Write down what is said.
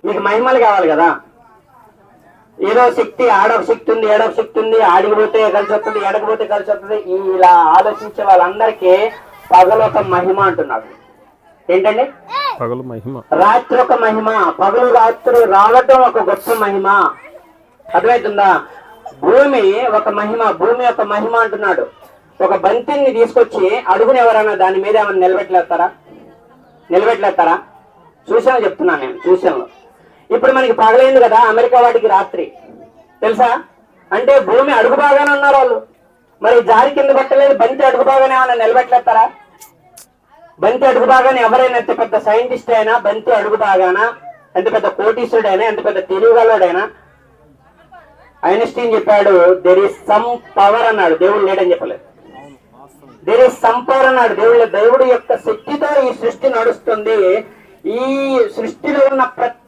మీకు మహిమలు కావాలి కదా. ఏదో శక్తి, ఆడొక శక్తి ఉంది, ఏడొక శక్తి ఉంది, ఆడిగిపోతే కలిసి వస్తుంది, ఎడకపోతే కలిసి వస్తుంది, ఇలా ఆలోచించే వాళ్ళందరికీ పగలు ఒక మహిమ అంటున్నాడు. ఏంటండి? పగలు మహిమ. రాత్రి ఒక మహిమ, పగలు రాత్రి రావటం ఒక గొప్ప మహిమ. అర్థమవుతుందా? భూమి ఒక మహిమ, భూమి ఒక మహిమ అంటున్నాడు. ఒక బంతిని తీసుకొచ్చి అడుగుని ఎవరైనా దాని మీద ఏమైనా నిలబెట్టలేస్తారా? చూసాను, చెప్తున్నాను నేను, చూసాను. ఇప్పుడు మనకి పగలైంది కదా, అమెరికా వాటికి రాత్రి తెలుసా? అంటే భూమి అడుగు బాగానే ఉన్నారు వాళ్ళు. మరి జారి కింద పెట్టలేదు, బంతి అడుగు బాగానే ఏమైనా నిలబెట్టలేస్తారా? బంతి అడుగు బాగానే ఎవరైనా, ఎంత పెద్ద సైంటిస్ట్ అయినా, బంతి అడుగు బాగానా, ఎంత పెద్ద కోటీశ్వరుడైనా, ఎంత పెద్ద తెలివిగలవాడైనా. ఐన్స్టీన్ చెప్పాడు, దెర్ ఈస్ సమ్ పవర్ అన్నాడు, దేవుడు లేడని చెప్పలేదు. దెర్ ఈస్ సమ్ పవర్ అన్నాడు. దేవుడి యొక్క శక్తితో ఈ సృష్టి నడుస్తుంది. ఈ సృష్టిలో ఉన్న